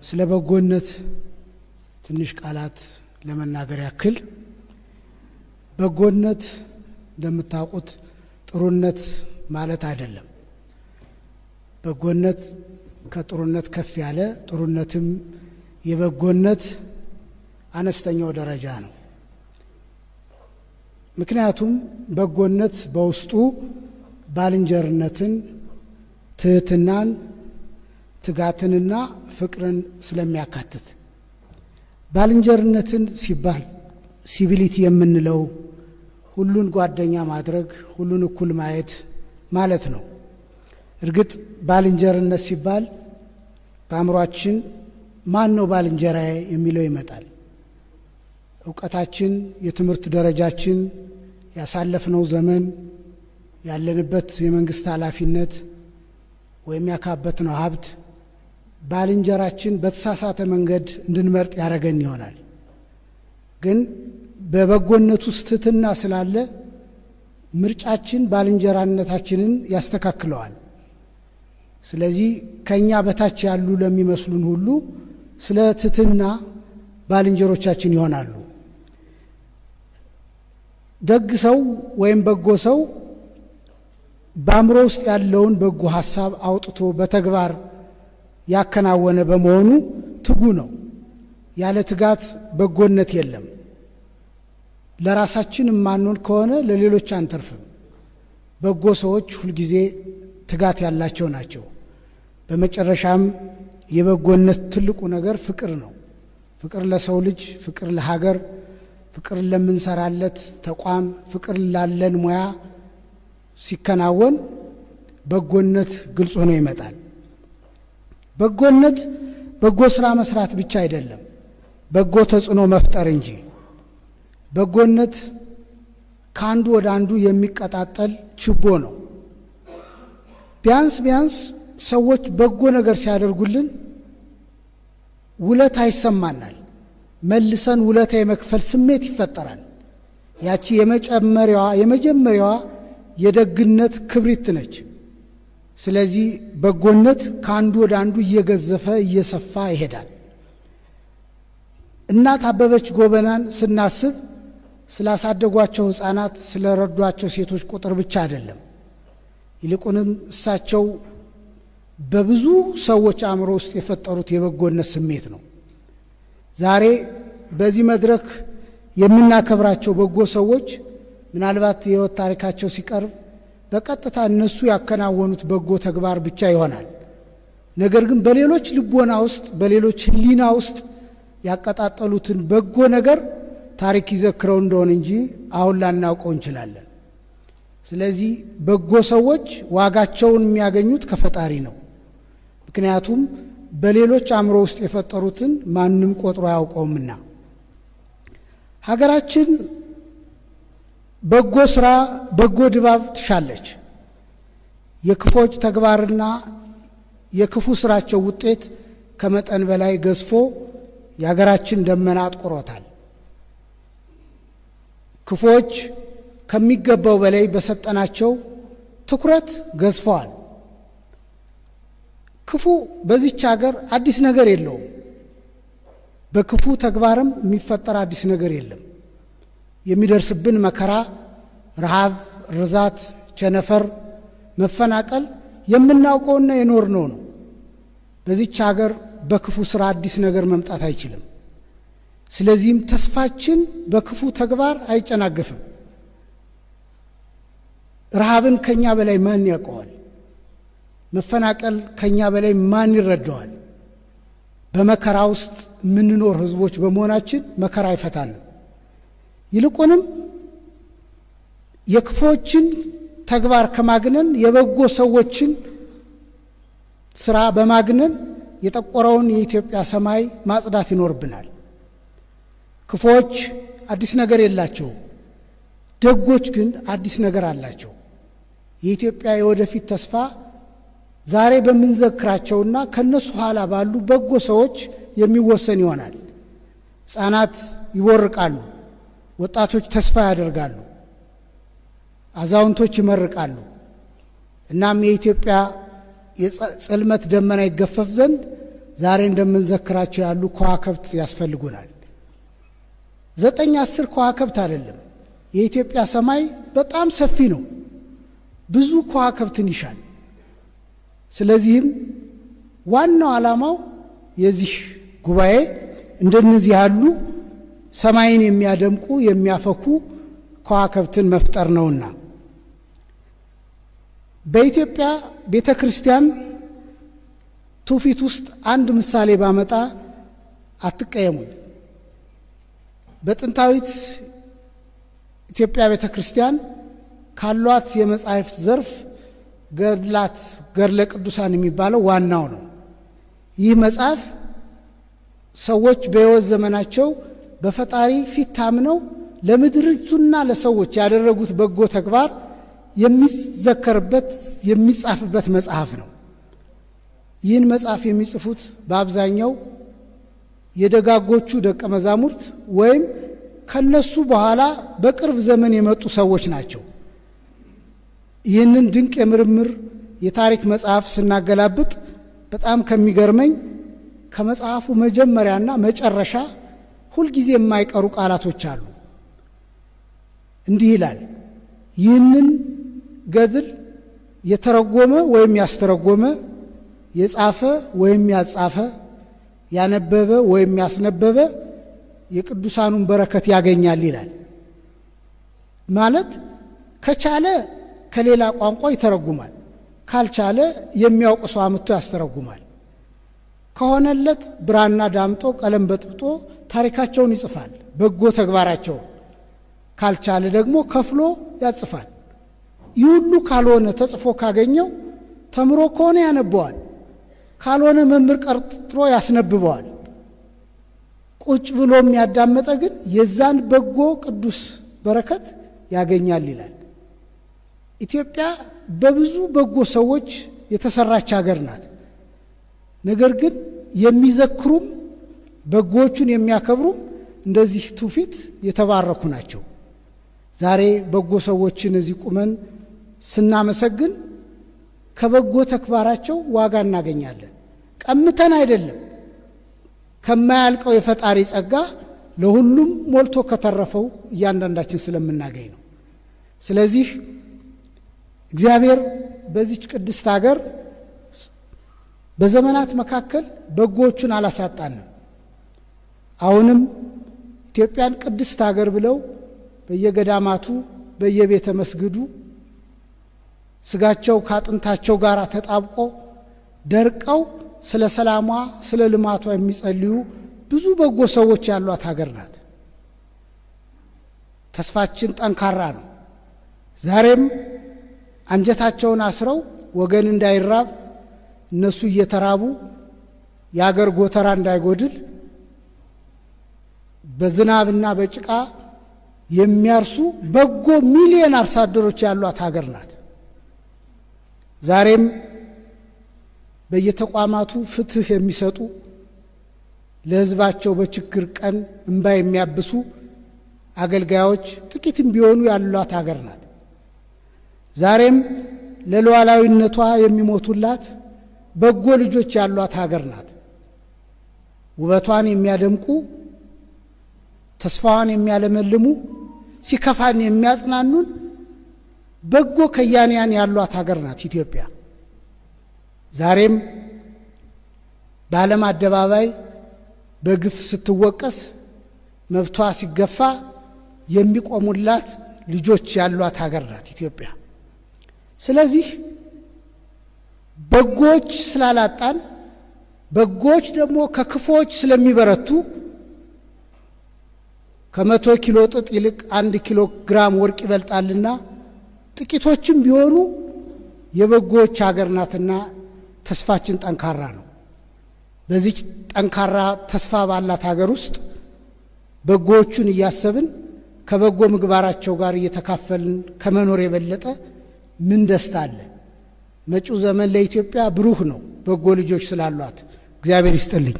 ስለ በጎነት ትንሽ ቃላት ለመናገር ያክል በጎነት እንደምታውቁት ጥሩነት ማለት አይደለም። በጎነት ከጥሩነት ከፍ ያለ ጥሩነትም የበጎነት አነስተኛው ደረጃ ነው። ምክንያቱም በጎነት በውስጡ ባልንጀርነትን፣ ትህትናን፣ ትጋትንና ፍቅርን ስለሚያካትት ባልንጀርነትን ሲባል ሲቪሊቲ የምንለው ሁሉን ጓደኛ ማድረግ፣ ሁሉን እኩል ማየት ማለት ነው። እርግጥ ባልንጀርነት ሲባል በአእምሯችን ማን ነው ባልንጀራዬ የሚለው ይመጣል። እውቀታችን፣ የትምህርት ደረጃችን፣ ያሳለፍነው ዘመን፣ ያለንበት የመንግስት ኃላፊነት ወይም ያካበትነው ሀብት ባልንጀራችን በተሳሳተ መንገድ እንድንመርጥ ያደረገን ይሆናል። ግን በበጎነት ውስጥ ትህትና ስላለ ምርጫችን ባልንጀራነታችንን ያስተካክለዋል። ስለዚህ ከኛ በታች ያሉ ለሚመስሉን ሁሉ ስለ ትህትና ባልንጀሮቻችን ይሆናሉ። ደግ ሰው ወይም በጎ ሰው በአእምሮ ውስጥ ያለውን በጎ ሐሳብ አውጥቶ በተግባር ያከናወነ በመሆኑ ትጉ ነው። ያለ ትጋት በጎነት የለም። ለራሳችን የማንሆን ከሆነ ለሌሎች አንተርፍም። በጎ ሰዎች ሁልጊዜ ትጋት ያላቸው ናቸው። በመጨረሻም የበጎነት ትልቁ ነገር ፍቅር ነው። ፍቅር ለሰው ልጅ፣ ፍቅር ለሀገር፣ ፍቅር ለምንሰራለት ተቋም፣ ፍቅር ላለን ሙያ ሲከናወን በጎነት ግልጽ ሆኖ ይመጣል። በጎነት በጎ ስራ መስራት ብቻ አይደለም፣ በጎ ተጽዕኖ መፍጠር እንጂ። በጎነት ከአንዱ ወደ አንዱ የሚቀጣጠል ችቦ ነው። ቢያንስ ሰዎች በጎ ነገር ሲያደርጉልን ውለታ ይሰማናል። መልሰን ውለታ የመክፈል ስሜት ይፈጠራል። ያቺ የመጀመሪያዋ የደግነት ክብሪት ነች። ስለዚህ በጎነት ከአንዱ ወደ አንዱ እየገዘፈ እየሰፋ ይሄዳል። እናት አበበች ጎበናን ስናስብ ስላሳደጓቸው ሕፃናት፣ ስለረዷቸው ሴቶች ቁጥር ብቻ አይደለም። ይልቁንም እሳቸው በብዙ ሰዎች አእምሮ ውስጥ የፈጠሩት የበጎነት ስሜት ነው። ዛሬ በዚህ መድረክ የምናከብራቸው በጎ ሰዎች ምናልባት የሕይወት ታሪካቸው ሲቀርብ በቀጥታ እነሱ ያከናወኑት በጎ ተግባር ብቻ ይሆናል። ነገር ግን በሌሎች ልቦና ውስጥ፣ በሌሎች ሕሊና ውስጥ ያቀጣጠሉትን በጎ ነገር ታሪክ ይዘክረው እንደሆነ እንጂ አሁን ላናውቀው እንችላለን። ስለዚህ በጎ ሰዎች ዋጋቸውን የሚያገኙት ከፈጣሪ ነው። ምክንያቱም በሌሎች አእምሮ ውስጥ የፈጠሩትን ማንም ቆጥሮ አያውቀውምና። ሀገራችን በጎ ስራ፣ በጎ ድባብ ትሻለች። የክፎች ተግባርና የክፉ ስራቸው ውጤት ከመጠን በላይ ገዝፎ የሀገራችን ደመና አጥቁሮታል። ክፎች ከሚገባው በላይ በሰጠናቸው ትኩረት ገዝፈዋል። ክፉ በዚች ሀገር አዲስ ነገር የለውም። በክፉ ተግባርም የሚፈጠር አዲስ ነገር የለም። የሚደርስብን መከራ፣ ረሃብ፣ ርዛት፣ ቸነፈር፣ መፈናቀል የምናውቀውና የኖርነው ነው። በዚች ሀገር በክፉ ስራ አዲስ ነገር መምጣት አይችልም። ስለዚህም ተስፋችን በክፉ ተግባር አይጨናገፍም። ረሃብን ከኛ በላይ ማን ያውቀዋል? መፈናቀል ከኛ በላይ ማን ይረዳዋል? በመከራ ውስጥ የምንኖር ህዝቦች በመሆናችን መከራ አይፈታንም። ይልቁንም የክፎችን ተግባር ከማግነን የበጎ ሰዎችን ስራ በማግነን የጠቆረውን የኢትዮጵያ ሰማይ ማጽዳት ይኖርብናል። ክፎች አዲስ ነገር የላቸውም። ደጎች ግን አዲስ ነገር አላቸው። የኢትዮጵያ የወደፊት ተስፋ ዛሬ በምንዘክራቸውና ከነሱ ኋላ ባሉ በጎ ሰዎች የሚወሰን ይሆናል። ሕፃናት ይቦርቃሉ፣ ወጣቶች ተስፋ ያደርጋሉ፣ አዛውንቶች ይመርቃሉ። እናም የኢትዮጵያ የጽልመት ደመና ይገፈፍ ዘንድ ዛሬ እንደምንዘክራቸው ያሉ ከዋክብት ያስፈልጉናል። 9 10 ከዋክብት አይደለም። የኢትዮጵያ ሰማይ በጣም ሰፊ ነው፣ ብዙ ከዋክብትን ይሻል። ስለዚህም ዋናው ዓላማው የዚህ ጉባኤ እንደነዚህ ያሉ ሰማይን የሚያደምቁ የሚያፈኩ ከዋክብትን መፍጠር ነውና በኢትዮጵያ ቤተክርስቲያን ትውፊት ውስጥ አንድ ምሳሌ ባመጣ አትቀየሙኝ። በጥንታዊት ኢትዮጵያ ቤተክርስቲያን ካሏት የመጻሕፍት ዘርፍ ገድለ ቅዱሳን የሚባለው ዋናው ነው። ይህ መጽሐፍ ሰዎች በሕይወት ዘመናቸው በፈጣሪ ፊት ታምነው ለምድሪቱና ለሰዎች ያደረጉት በጎ ተግባር የሚዘከርበት የሚጻፍበት መጽሐፍ ነው። ይህን መጽሐፍ የሚጽፉት በአብዛኛው የደጋጎቹ ደቀ መዛሙርት ወይም ከነሱ በኋላ በቅርብ ዘመን የመጡ ሰዎች ናቸው። ይህንን ድንቅ የምርምር የታሪክ መጽሐፍ ስናገላብጥ በጣም ከሚገርመኝ ከመጽሐፉ መጀመሪያና መጨረሻ ሁልጊዜ የማይቀሩ ቃላቶች አሉ። እንዲህ ይላል፣ ይህንን ገድል የተረጎመ ወይም ያስተረጎመ፣ የጻፈ ወይም ያጻፈ፣ ያነበበ ወይም ያስነበበ የቅዱሳኑን በረከት ያገኛል ይላል። ማለት ከቻለ ከሌላ ቋንቋ ይተረጉማል፣ ካልቻለ የሚያውቅ ሰው አምጥቶ ያስተረጉማል። ከሆነለት ብራና ዳምጦ ቀለም በጥብጦ ታሪካቸውን ይጽፋል፣ በጎ ተግባራቸውን። ካልቻለ ደግሞ ከፍሎ ያጽፋል። ይህ ሁሉ ካልሆነ ተጽፎ ካገኘው ተምሮ ከሆነ ያነበዋል፣ ካልሆነ መምህር ቀርጥሮ ያስነብበዋል። ቁጭ ብሎ የሚያዳመጠ ግን የዛን በጎ ቅዱስ በረከት ያገኛል ይላል። ኢትዮጵያ በብዙ በጎ ሰዎች የተሰራች ሀገር ናት። ነገር ግን የሚዘክሩም በጎዎቹን የሚያከብሩም እንደዚህ ትውፊት የተባረኩ ናቸው። ዛሬ በጎ ሰዎችን እዚህ ቁመን ስናመሰግን ከበጎ ተግባራቸው ዋጋ እናገኛለን። ቀምተን አይደለም፣ ከማያልቀው የፈጣሪ ጸጋ ለሁሉም ሞልቶ ከተረፈው እያንዳንዳችን ስለምናገኝ ነው። ስለዚህ እግዚአብሔር በዚች ቅድስት ሀገር በዘመናት መካከል በጎዎቹን አላሳጣንም። አሁንም ኢትዮጵያን ቅድስት ሀገር ብለው በየገዳማቱ በየቤተ መስጊዱ ስጋቸው ካጥንታቸው ጋር ተጣብቆ ደርቀው ስለ ሰላሟ ስለ ልማቷ የሚጸልዩ ብዙ በጎ ሰዎች ያሏት ሀገር ናት። ተስፋችን ጠንካራ ነው። ዛሬም አንጀታቸውን አስረው ወገን እንዳይራብ እነሱ እየተራቡ የአገር ጎተራ እንዳይጎድል በዝናብና በጭቃ የሚያርሱ በጎ ሚሊዮን አርሶ አደሮች ያሏት ሀገር ናት። ዛሬም በየተቋማቱ ፍትህ የሚሰጡ ለሕዝባቸው በችግር ቀን እንባ የሚያብሱ አገልጋዮች ጥቂትም ቢሆኑ ያሏት ሀገር ናት። ዛሬም ለሉዓላዊነቷ የሚሞቱላት በጎ ልጆች ያሏት ሀገር ናት። ውበቷን የሚያደምቁ ተስፋዋን የሚያለመልሙ ሲከፋን የሚያጽናኑን በጎ ከያንያን ያሏት ሀገር ናት ኢትዮጵያ። ዛሬም በዓለም አደባባይ በግፍ ስትወቀስ መብቷ ሲገፋ የሚቆሙላት ልጆች ያሏት ሀገር ናት ኢትዮጵያ። ስለዚህ በጎች ስላላጣን በጎች ደግሞ ከክፎች ስለሚበረቱ ከ100 ኪሎ ጥጥ ይልቅ 1 ኪሎ ግራም ወርቅ ይበልጣልና ጥቂቶችም ቢሆኑ የበጎች ሀገር ናትና ተስፋችን ጠንካራ ነው። በዚህ ጠንካራ ተስፋ ባላት ሀገር ውስጥ በጎዎቹን እያሰብን ከበጎ ምግባራቸው ጋር እየተካፈልን ከመኖር የበለጠ ምን ደስታ አለ? መጪው ዘመን ለኢትዮጵያ ብሩህ ነው፣ በጎ ልጆች ስላሏት። እግዚአብሔር ይስጥልኝ።